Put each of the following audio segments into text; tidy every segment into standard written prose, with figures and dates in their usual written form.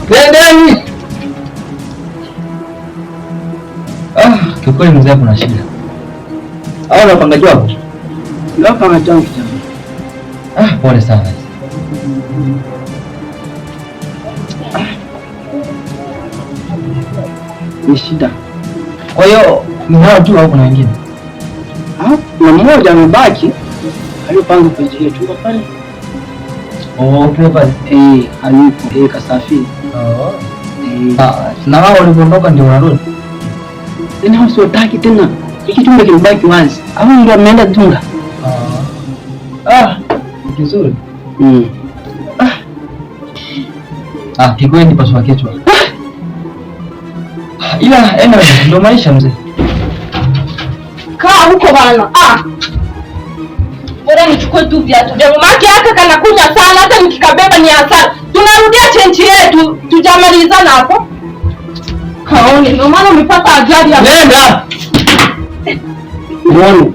Nendeni. Kiukweli mzee hapo na shida. Au na pangaji wako? Ndio pangaji wangu. Pole sana. Ni shida. Kwa hiyo ni hao tu au kuna wengine? Na mmoja amebaki aliyopanga kwa ajili yetu pale. Kule pale. Alipo kasafiri. Na wao waliondoka ndio wanarudi. Tena hawataki tena. Hiki chumba kimebaki wazi. Au ndio ameenda Dunga. Kizuri. Kikweli ni paswa kichwa. Ila ndio maisha mzee. Kaa huko bana. Bora nichukue tu viatu vyangu. Maki haka kana kunya sana hata nikikabeba ni hasara. Tunarudia chenchi yetu, tujamalizana hapo. Kaoni, ndio maana umepata ajali ya. Nenda. Mbona?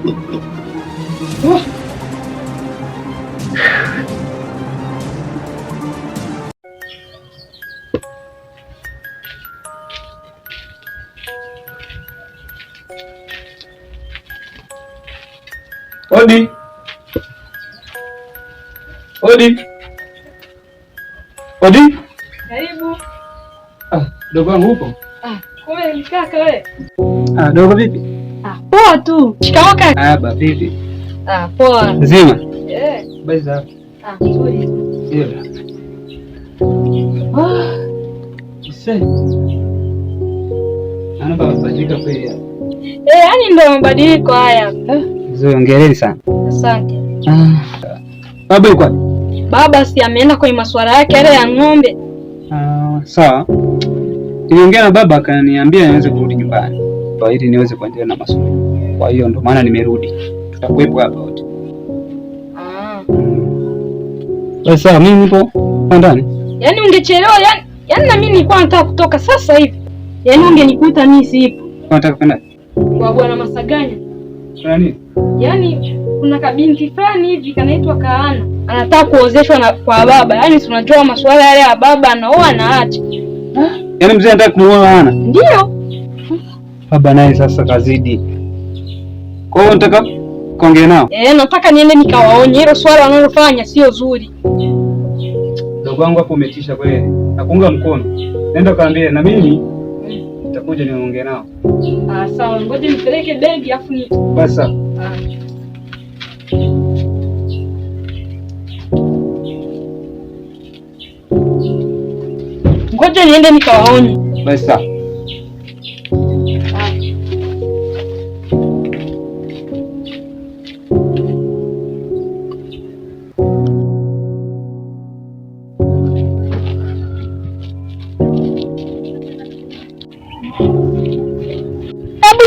Odi. Karibu. Dogo wangu upo? Kumbe kaka wewe. Dogo vipi? Poa tu. Shikamoo kaka. Baba vipi? Poa. Nzima? Basi sawa. Nzuri. Ndio. Ana baba badilika kweli. Yaani ndio mabadiliko haya. Nzuri, hongereni sana. Asante. Baba yuko? Baba si ameenda kwenye masuala yake yale ya ng'ombe. Sawa. Niliongea na baba akaniambia niweze kurudi nyumbani kwa ili niweze kuendelea na masomo. Kwa hiyo ndio maana nimerudi. Tutakuwepo hapa wote. Sawa, mimi nipo ndani. Yaani ungechelewa yaani na mimi nilikuwa nataka kutoka sasa hivi. Yaani ungenikuta mimi sipo. Unataka kwenda? Kwa bwana Masaganya. Kwa nini? Yaani kuna kabinti fulani hivi kanaitwa Kaana. Anataka kuozeshwa kwa baba. Yaani tunajua masuala yale ya baba anaoa na acha. Yaani mzee anataka kumuoa Ana? Ndio. Baba naye sasa kazidi. Kwa hiyo nataka kuongea nao. Nataka niende nikawaonye hilo swala wanalofanya sio zuri. Ndugu wangu hapo umetisha kweli. Nakuunga mkono. Nenda kaambie na mimi nitakuja niongee nao. Sawa, ngoja nipeleke begi afu ni. Basi. Ngoja niende nikawaonye. Basi.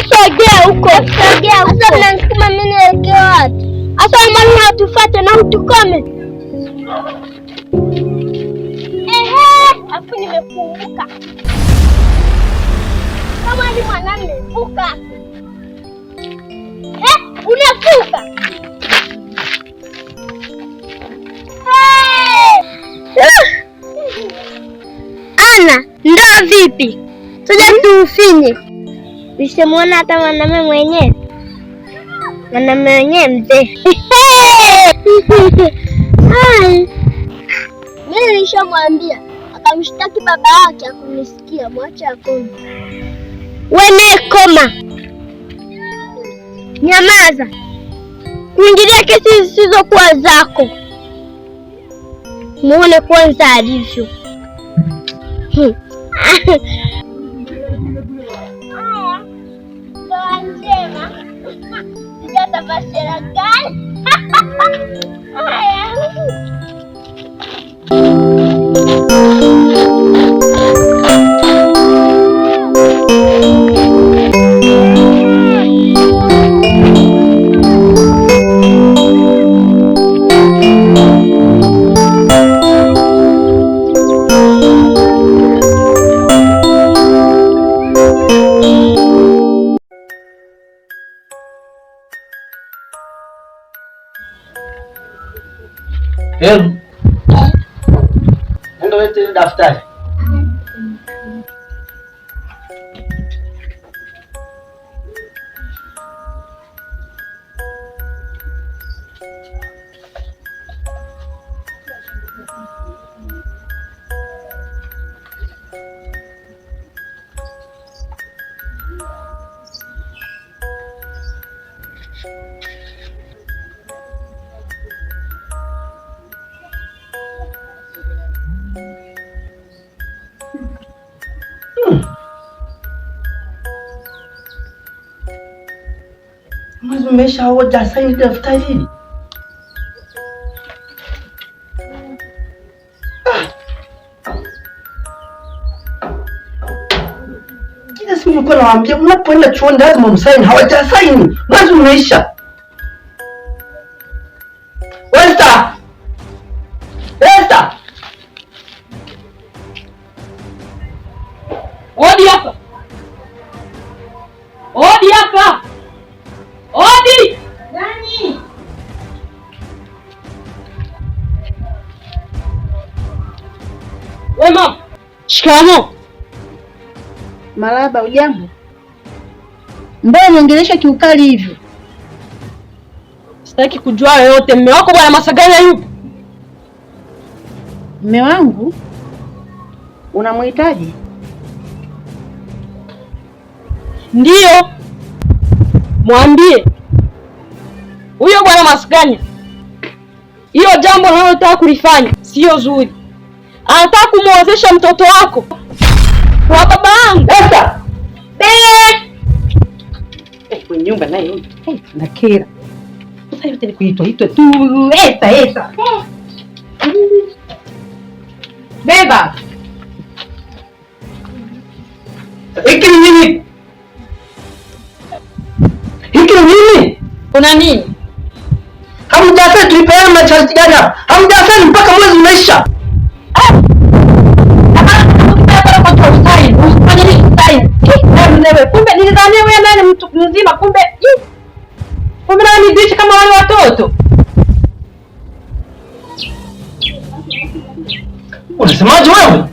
Sogea huko. Sasa mnanisukuma mimi nielekee wapi? Asa mwalimu atufuate na utukome. Hapo nimekumbuka. Kama ni mwanamume, vuka. Unavuka. Ana, ndio vipi? Tuja tuufinye. Usimuona hata mwanamume mwenyewe. Mwanamume mwenyewe mzee. Mimi nilishamwambia akamshtaki baba yake akunisikia, mwache akome. Wewe koma. Nyamaza. Kuingilia kesi zisizokuwa zako. Muone kwanza alivyo. Njema. Sijata bashara gani? ile daftari. Mwezi umesha hoja saini daftari hili. Kila siku nilikuwa nawaambia mnapoenda chuoni lazima msaini, hawajasaini. Mwezi umeisha. Westa! Westa! Odi hapa. Odi hapa. Odi! Nani? We mama. Shikamoo. Marahaba, ujambo? Mbona uniongelesha kiukali hivyo? Sitaki kujua yoyote. Mume wako Bwana Masaganya yupo? Mume wangu? Unamhitaji? Ndiyo. Mwambie huyo Bwana Masaganya, hiyo jambo analotaka kulifanya sio zuri. Anataka kumwozesha mtoto wako kwa baba yangu. Sasa kwenye nyumba naye nakera. Sasa yote ni kuitwa tu Esa. Beba. Hiki ni nini? Hiki ni nini? Kuna nini? Hamjasema tulipeana masharti gani hapa? Hamjasema mpaka mwezi umeisha. Kumbe nilidhania wewe nani mtu mzima, kumbe nani bichi kama wale watoto. Unasemaje wewe?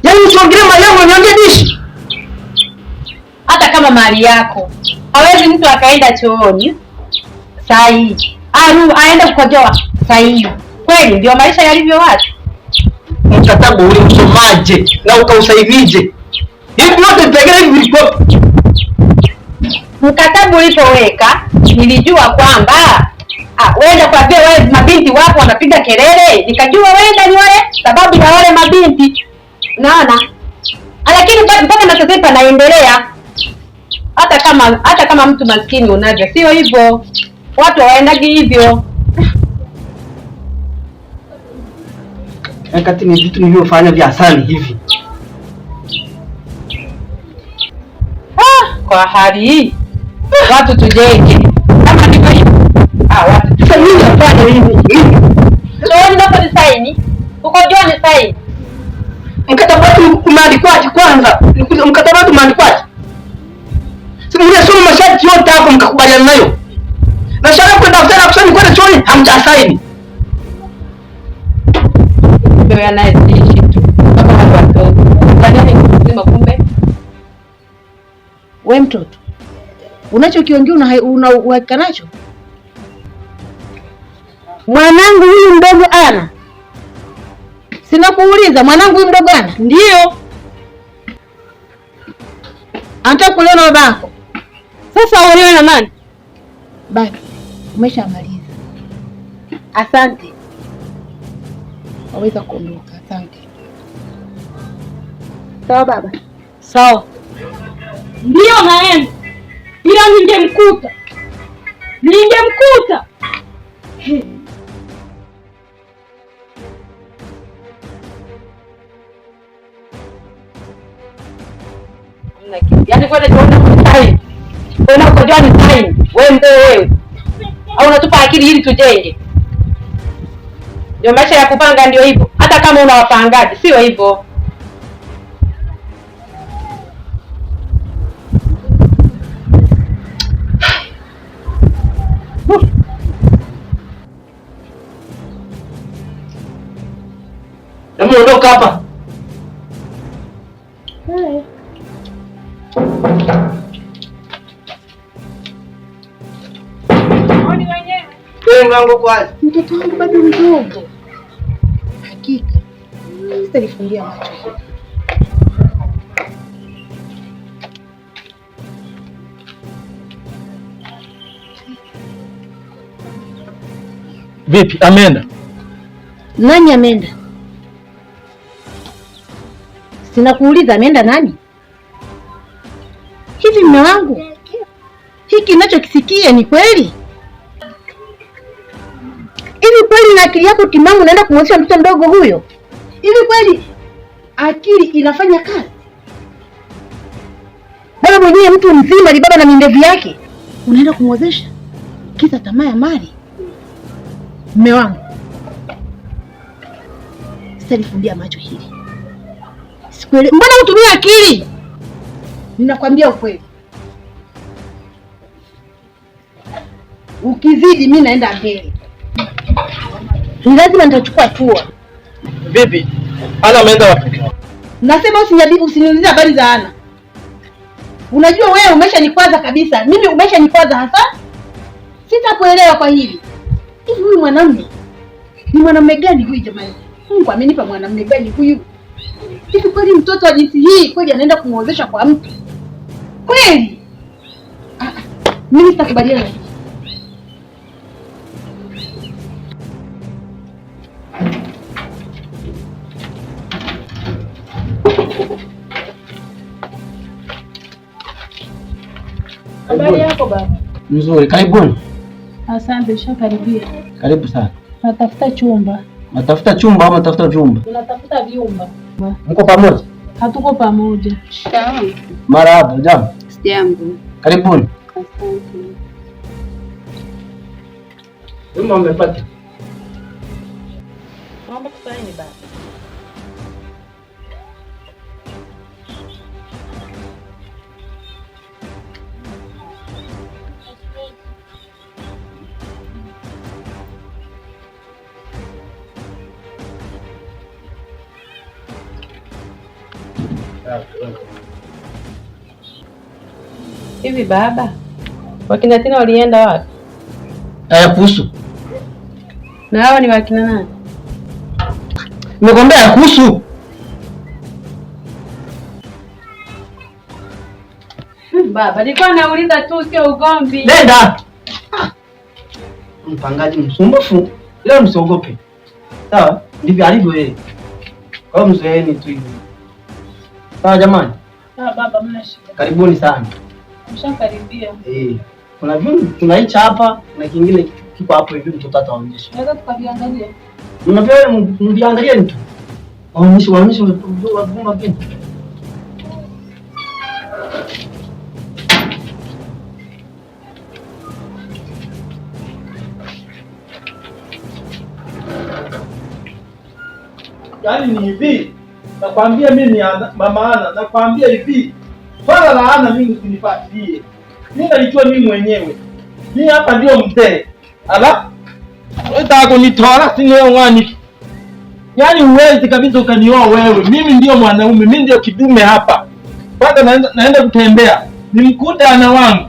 Yaani usiongelee mali yangu niongee dishi. Hata kama mali yako hawezi mtu akaenda chooni saa hii aende kukojoa saa hii. Kweli ndio maisha yalivyo watu. Mkataba ulimsomaje na ukausaidije? Hivi wote vipengele hivi vilikuwa. Mkataba ulipoweka nilijua kwamba wenda kwa vile wale mabinti wapo wanapiga kelele, nikajua wenda ni wale sababu ya wale mabinti. Naona. Lakini mpaka na sasa panaendelea. Hata kama mtu maskini unavyo, sio hivyo. Watu waendagi hivyo. Wakati ni vitu nilivyofanya vya asani hivi. Kwa hali hii watu tujenge. Kama ndivyo hivyo. Watu Sasa mimi nafanya hivi. Chooni ndio ni saini. Uko jua ni saini. Mkataba wetu umeandikwaje kwanza? Mkataba wetu umeandikwaje? Sasa mnasoma masharti yote hapo mkakubaliana nayo. Na shaka kwenda daftari kusani kwenda chooni hamjasaini. Ndio yanaishi tu. Kama watu watoto. Ndani ni mzima kumbe. We mtoto. Unachokiongea unaweka nacho? Mwanangu huyu mdogo ana. Sina kuuliza mwanangu huyu mdogo ana? Ndio. Anataka kulewa na babako. Sasa ulewe na nani? Bado umeshamaliza. Asante. Waweza kuondoka. Asante. Sawa baba. Sawa. Ndio naenda. Ila ningemkuta. Yaani kwenda tuone time. Wewe uko jua ni time. Wewe. Au unatupa akili ili tujenge. Ndio maisha ya kupanga ndio hivyo. Hata kama unawapangaji sio hivyo. Toka hapa. Mlango kwa Mtoto wangu bado mdogo. Hakika. Sitalifungia macho. vipi? Ameenda? Nani ameenda? Sina kuuliza ameenda nani? Hivi mume wangu, hiki ninachokisikia ni kweli? Hivi kweli na akili yako timamu unaenda kumwozesha mtoto mdogo huyo? Hivi kweli akili inafanya kazi? Baba mwenyewe mtu mzima, libaba na mindevu yake, unaenda kumwozesha kisa tamaa ya mali? Mume wangu, sitalifundia macho hili. Sikuelewi. Mbona utumia akili? Ninakwambia ukweli. Ukizidi mimi naenda mbele. Ni lazima nitachukua hatua. Vipi? Ana ameenda wapi? Nasema usiniulize habari za Ana. Unajua wewe umeshanikwaza kabisa. Mimi umeshanikwaza hasa. Sitakuelewa kwa hili. Hivi huyu mwanamume ni mwanamume gani huyu jamani? Mungu amenipa mwanamume gani huyu? Hivi kweli mtoto wa jinsi hii kweli anaenda kumwozesha kwa mtu? Kweli? Mimi sitakubaliana. Habari yako baba? Nzuri, karibuni. Asante, ushakaribia. Karibu sana. Natafuta chumba. Natafuta chumba au natafuta vyumba? Tunatafuta vyumba. Mko pamoja? Hatuko pamoja. Marahaba, jambo. Sijambo. Karibuni. Asante. Vyumba mmepata? Naomba kusaini baba. Hivi baba, wakina Tina walienda wapi? Kuhusu. Na hawa ni wakina nani? Nimekwambia kuhusu. Baba, nilikuwa nauliza tu, sio ugomvi. Nenda. Mpangaji msumbufu. Leo msiogope. Sawa? Ndivyo alivyo yeye. Kwa hiyo mzoeeni tu hivi. Sawa jamani? Sawa baba, mna shida. Karibuni sana. Ushakaribia. Kuna vitu tunaicha hapa na kingine kiko hapo hivi mtoto ataonyesha. Naweza tukaviangalia? Mnapewa mviangalie tu. Waonyeshe vyumba vingi. Yaani ni hivi, nakwambia mimi ni mama Ana, nakwambia hivi, swala la Ana mimi usinifuatilie. Mimi nalijua mimi mwenyewe. Mimi hapa ndio mzee. Ala? Unataka kunitoa si leo ngani? Yaani huwezi kabisa ukanioa wewe. Mimi ndio mwanaume, mimi ndio kidume hapa. Kwanza naenda kutembea. Nimkute Ana wangu.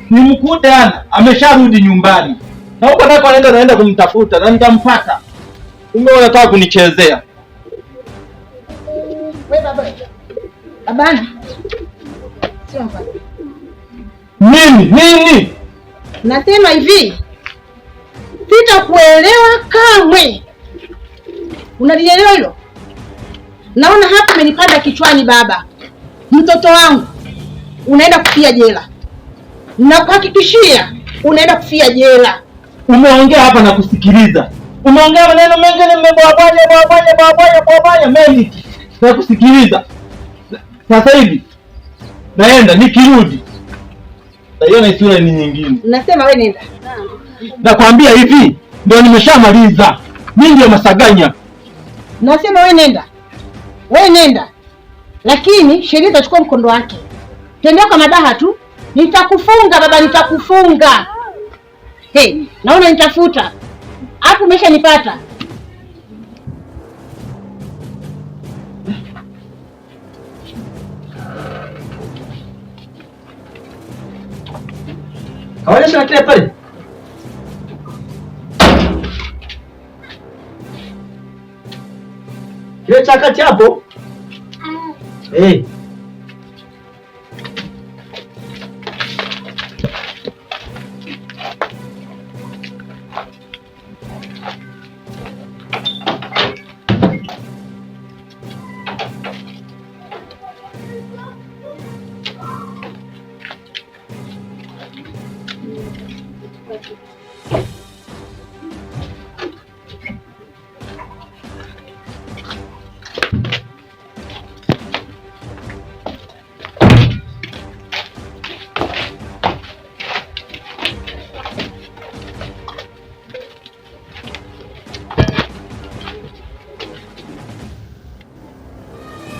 Nimkute Ana, amesharudi nyumbani. Na huko naenda kumtafuta na nitampata. Kumbe unataka kunichezea. Wewe baba. Abana. Sio mbaya. Nini? Nasema hivi, sitakuelewa kamwe. Unalielewa hilo? Naona hapa umenipanda kichwani baba. Mtoto wangu unaenda kufia jela. Nakuhakikishia unaenda kufia jela. Umeongea hapa na kusikiliza. Umeongea maneno mengine mmebwabwanya mengi. Na kusikiliza. Sasa hivi naenda nikirudi. Taiona sura ni nyingine. Nasema wewe nenda. Nakwambia hivi, ndio nimeshamaliza. Mimi ndio Masaganya. Nasema wewe nenda. Wewe nenda. Lakini sheria itachukua mkondo wake. Tembea kwa madaha tu. Nitakufunga baba, nitakufunga. Naona nitafuta. Hapo umeshanipata. kile pale? Kile cha kati hapo? Eh.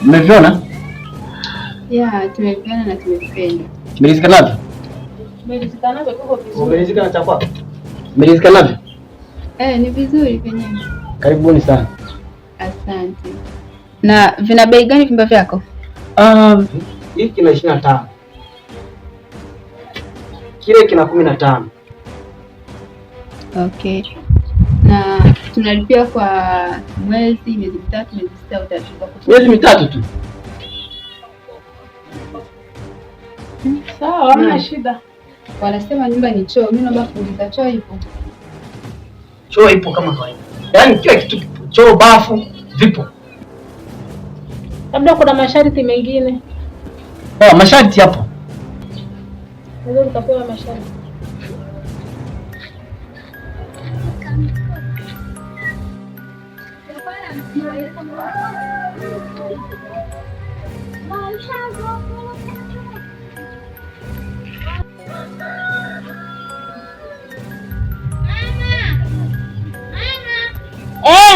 Mmeviona? Yeah, tumeviona na tumependa. Mmelizika navyo? Tumelizika navyo tuko vizuri. Mmelizika na chakwa? Mmelizika navyo? Ni vizuri penyewe. Karibuni sana. Asante. Na vina bei gani vyumba vyako? Hiki kina 25. Kile kina 15. Okay. Na tunalipia kwa mwezi, miezi mitatu, miezi sita, utachukua kwa miezi mitatu tu. Sawa, hamna shida. Wanasema nyumba ni choo. Mimi naomba kuuliza, choo ipo? Choo ipo kama kawaida. Yaani kila kitu kipo. Choo, bafu vipo. Labda kuna masharti mengine. Masharti hapo. Ndio utapewa masharti.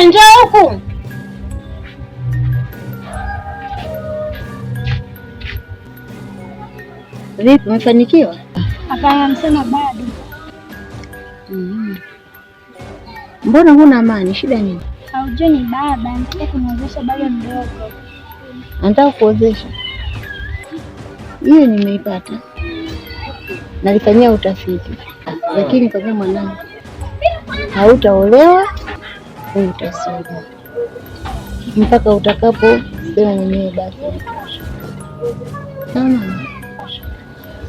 Njoo huku. Vipi, umefanikiwa? Hapana, msema bado. Mbona huna amani? Shida nini? Haujui ni baba anataka kuniozesha bado mdogo. Anataka kuozesha? Hiyo nimeipata. Nalifanyia utafiti. Lakini kwa sababu mwanangu hautaolewa, utasoma mpaka utakapo sema mwenyewe basi.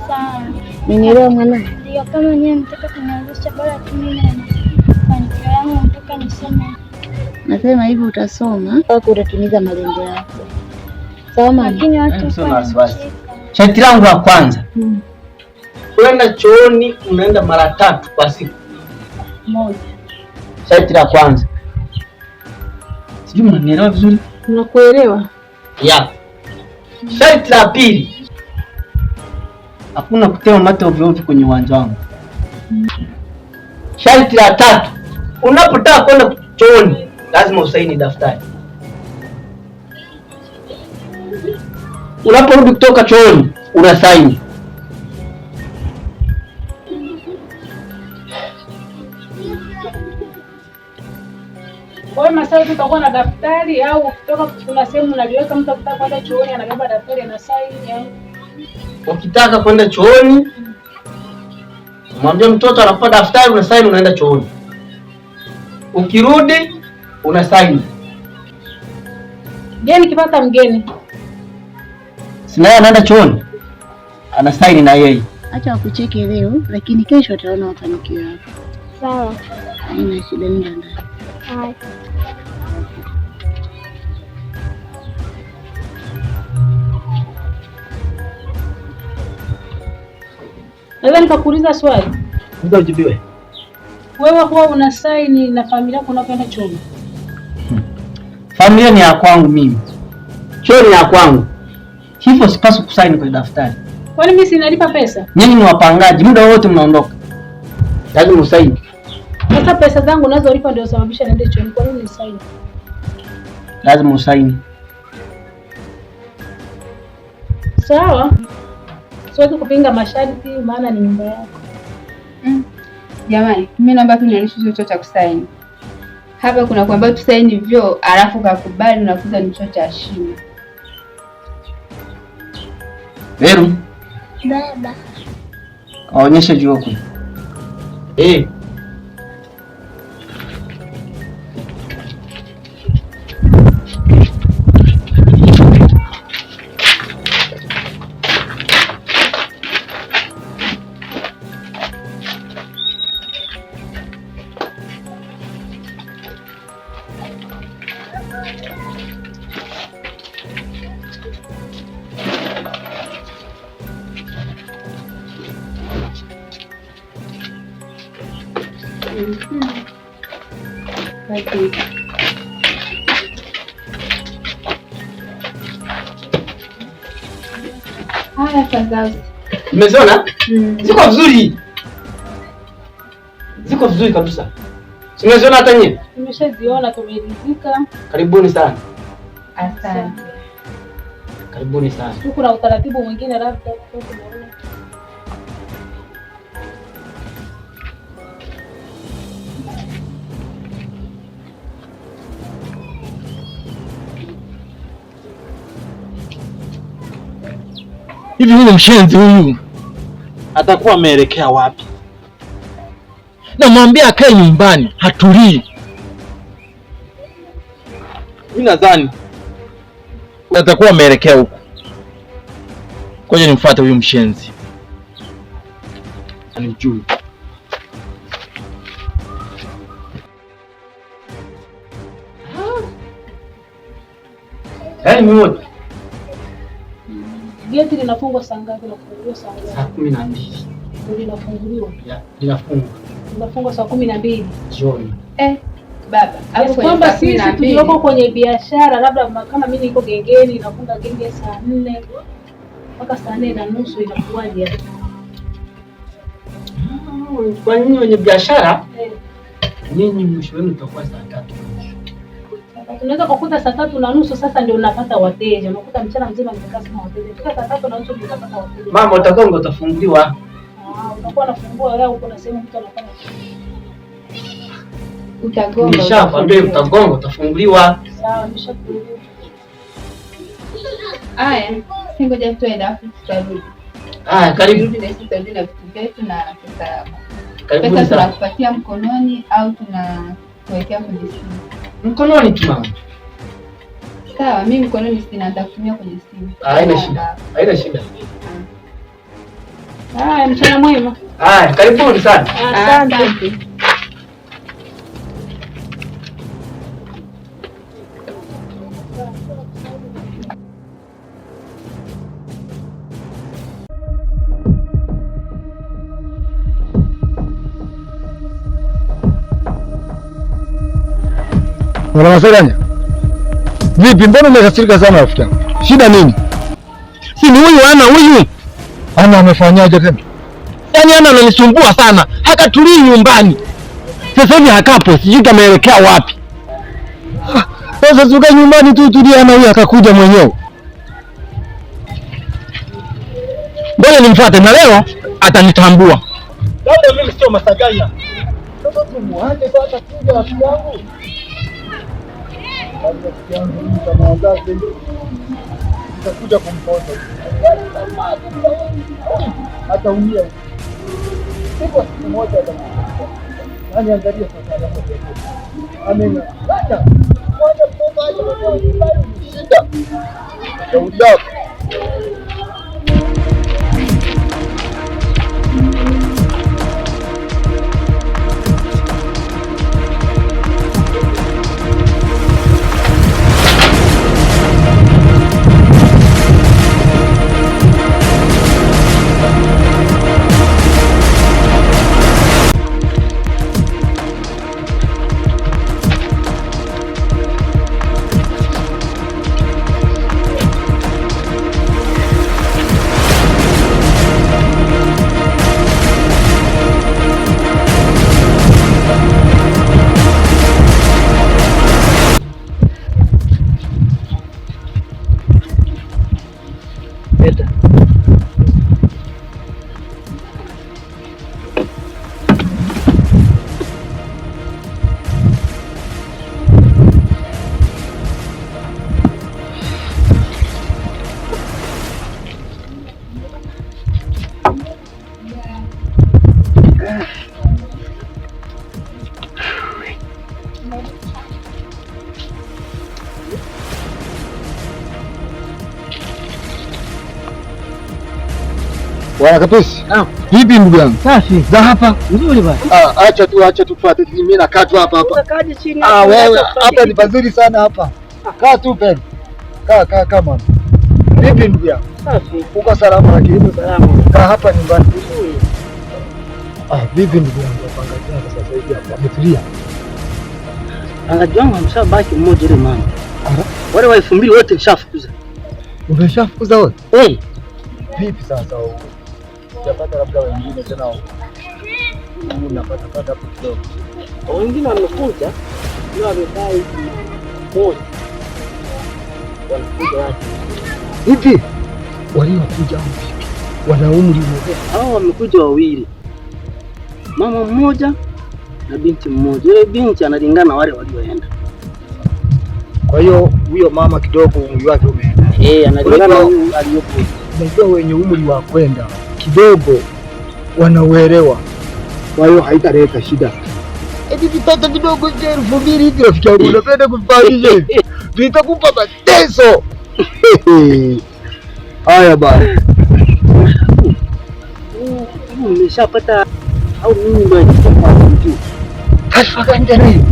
Sawa. Nielewa mwanangu? Ndio, kama nyewe mtaka kuniozesha bora tu mimi na mafanikio yangu nataka nisome. Nasema hivi utasoma mpaka utatimiza malengo yako. Sawa mama? Lakini watu Sharti langu la kwanza. Kwenda chooni unaenda mara 3 kwa siku. Moja. Sharti la kwanza. Sijui mnanielewa vizuri? Unakuelewa? Ya. Sharti la pili. Hakuna kutema mate ovyo ovyo kwenye uwanja wangu. Sharti la 3. Unapotaka kwenda chooni lazima usaini daftari. Unaporudi kutoka chooni unasaini. Kwa hiyo masaa tutakuwa na daftari au kutoka kuna sehemu unaliweka mtu akitaka kwenda chooni anabeba daftari na saini au? Ukitaka kwenda chooni mwambie mtoto anakupa daftari unasaini unaenda chooni. Ukirudi unasaini. Je, nikipata mgeni? Sina yeye anaenda chooni. Anasaini na yeye. Acha wakucheke leo lakini kesho utaona mafanikio yako. Sawa. Haina shida ndani. Hai. Naweza nikakuuliza swali? Ndio ujibiwe. Wewe huwa una saini na familia yako unapoenda chooni? Familia ni ya kwangu mimi. Choo ni ya kwangu. Hivyo sipaswi kusaini kwenye daftari. Kwani mimi sinalipa pesa? Nyinyi ni wapangaji, muda wote mnaondoka. Lazima usaini. Sasa pesa zangu nazolipa ndio sababisha niende chooni. Kwa nini nisaini? Lazima usaini. Sawa. Siwezi kupinga masharti maana ni nyumba yako. Jamani, mimi naomba tu nionyeshe choo cha kusaini. Hapa kuna kwamba tusaini vyoo alafu kakubali unakuza ni choo cha shimo. Veru. Baba. Kaonyeshe juu huko. Haya Fadhausi. Umeziona? Ziko vizuri. Ziko vizuri kabisa. Umeziona hata nyinyi? Nimeshaziona, tumeridhika. Karibuni sana. Asante. Karibuni sana. Kuna utaratibu mwingine labda hivi huyu mshenzi huyu atakuwa ameelekea wapi? Namwambia akae nyumbani, hatulii. Mimi nadhani atakuwa ameelekea huko. Ngoja nimfuate huyu mshenzi. Anijui. Mimi geti linafungwa saa ngapi na kufunguliwa saa ngapi? Saa 12. Ndio linafunguliwa. Linafungwa. Linafungwa saa 12 jioni. Baba, hapo kwamba sisi tulioko kwenye biashara labda kama mimi niko gengeni nafunga genge saa 4 mpaka saa 4:30 inakuwaje? Kwa nini wenye biashara? Nyinyi mwisho wenu utakuwa saa 3. Tunaweza kukuta saa 3:30 sasa ndio unapata wateja. Unakuta mchana mzima nimekaa sana wateja. Fika saa 3:30 ndio unapata wateja. Mama utagonga utafunguliwa. Utakuwa unafungua leo uko na sehemu mtu anafanya. Utagonga. Nishakwambia utagonga utafunguliwa. Sawa, nishafunguliwa. Aya, ngoja tuende afu tutarudi. Karibu. Turudi na sisi tutarudi na vitu vyetu na pesa. Karibu Pesa tunakupatia mkononi au tunakuwekea kwenye simu? Mkononi tu mama. Sawa, mimi mkononi sina, nitakutumia kwenye simu. Haina shida. Haina shida. Mchana mwema. Karibuni sana. Asante. Bwana Masaganya. Vipi, mbona umekasirika sana rafiki yangu? Shida nini? Si ni huyu huyu. Ana amefanyaje tena? Yaani ananisumbua sana. Hakatulii nyumbani. Sasa hivi hakapo, sijui kameelekea wapi. Sasa tukae nyumbani tu tulie, ana huyu akakuja mwenyewe. Ngoja nimfuate na leo atanitambua. Labda mimi sio Masaganya. Sasa tumuache sasa kuja rafiki yangu. Rafiki yangu kama wazazi nitakuja kumponda. Hata umia. Siku moja nani angalia sasa hapo. Amen. Acha. Moja mtoto aje kwa shida. Ndio. Bwana Kapesi. Vipi ndugu yangu? Safi. Za hapa? Nzuri bwana. Acha tufuate. Mimi nakaa tu hapa. Kaje chini. Wewe hapa ni pazuri sana hapa. Kaa tu pale. Kaa mama. Vipi ndugu yangu? Safi. Uko salama lakini? Salama. Kaa hapa nyumbani. Nzuri. Vipi ndugu yangu? Pangaji wangu sasa hivi hapa ametulia. Pangaji wangu amshabaki mmoja ile mama. Wale wa 2000 wote nishafukuza. Umeshafukuza wote? Vipi sasa wewe? Unapata labda wengine tena. Unapata hapo kidogo. Wengine wamekuja, leo wamekaa hivi moja. Wanakuja watu. Hivi waliokuja vipi? Wana umri mmoja? Hao wamekuja wawili. Mama mmoja na binti mmoja. Yule binti analingana na wale walioenda. Kwa hiyo huyo mama kidogo umri wake umeenda. Analingana na huyu aliyopo. Unajua wenye umri wa kwenda kidogo wanauelewa. Kwa hiyo haitaleta shida. Vitoto vidogo 2000 hivi rafiki yangu unapenda kufanisha hivi. Vitakupa mateso. Haya bana. Umeshapata au mimi ndio nitakuwa juu? Taarifa gani tena hiyo?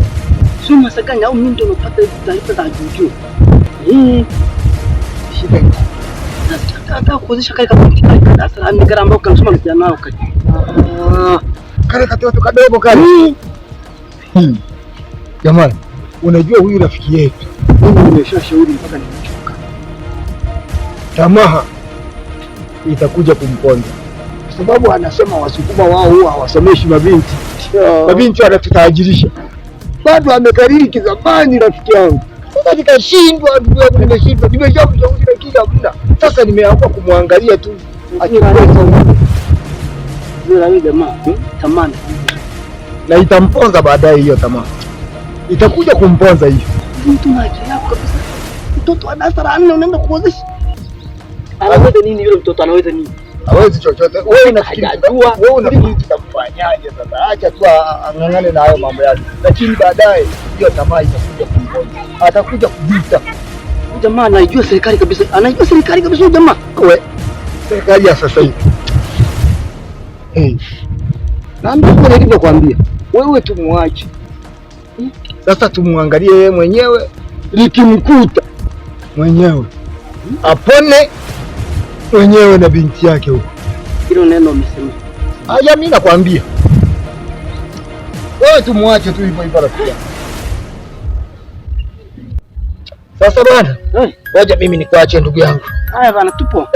Sio masakanya au mimi ndio napata taarifa za juu. Shida ni hata kuozesha kale kama darasa amekara ambao kanasoma kijana wao kale. Kale katoto kadogo kale. Jamani, unajua huyu rafiki yetu. Mimi nimeshashauri mpaka nimechoka. Tamaa itakuja kumponza. Kwa sababu anasema Wasukuma wao huwa hawasomeshi mabinti. Mabinti wanatutajirisha. Bado amekariri kizamani rafiki yangu. Sasa nikashindwa, nimeshindwa. Nimeshamshauri lakini hamna. Sasa nimeamua kumwangalia tu. Yule jamaa tamani na itamponza baadaye hiyo tamaa. Itakuja kumponza hiyo. Mtu na akili yako kabisa. Mtoto wa darasa la 4 unaenda kuozesha. Anaweza nini yule mtoto anaweza nini? Hawezi chochote. Wewe unafikiri tutamfanyaje sasa? Acha tu ang'ang'ane na hayo mambo yake. Lakini baadaye hiyo tamaa itakuja kumponza. Atakuja kujuta. Jamaa anaijua serikali kabisa. Anaijua serikali kabisa jamaa. Wewe serikali ya sasa hivi. Na ndio nilivyokuambia. Wewe tumwache. Sasa tumwangalie yeye mwenyewe, likimkuta mwenyewe apone mwenyewe na binti yake huko. Hilo neno umesema. Haya, mimi nakwambia wewe tumwache tu hivyo hivyo rafiki. Sasa bwana, ngoja mimi nikuache ndugu yangu. Haya bwana, tupo.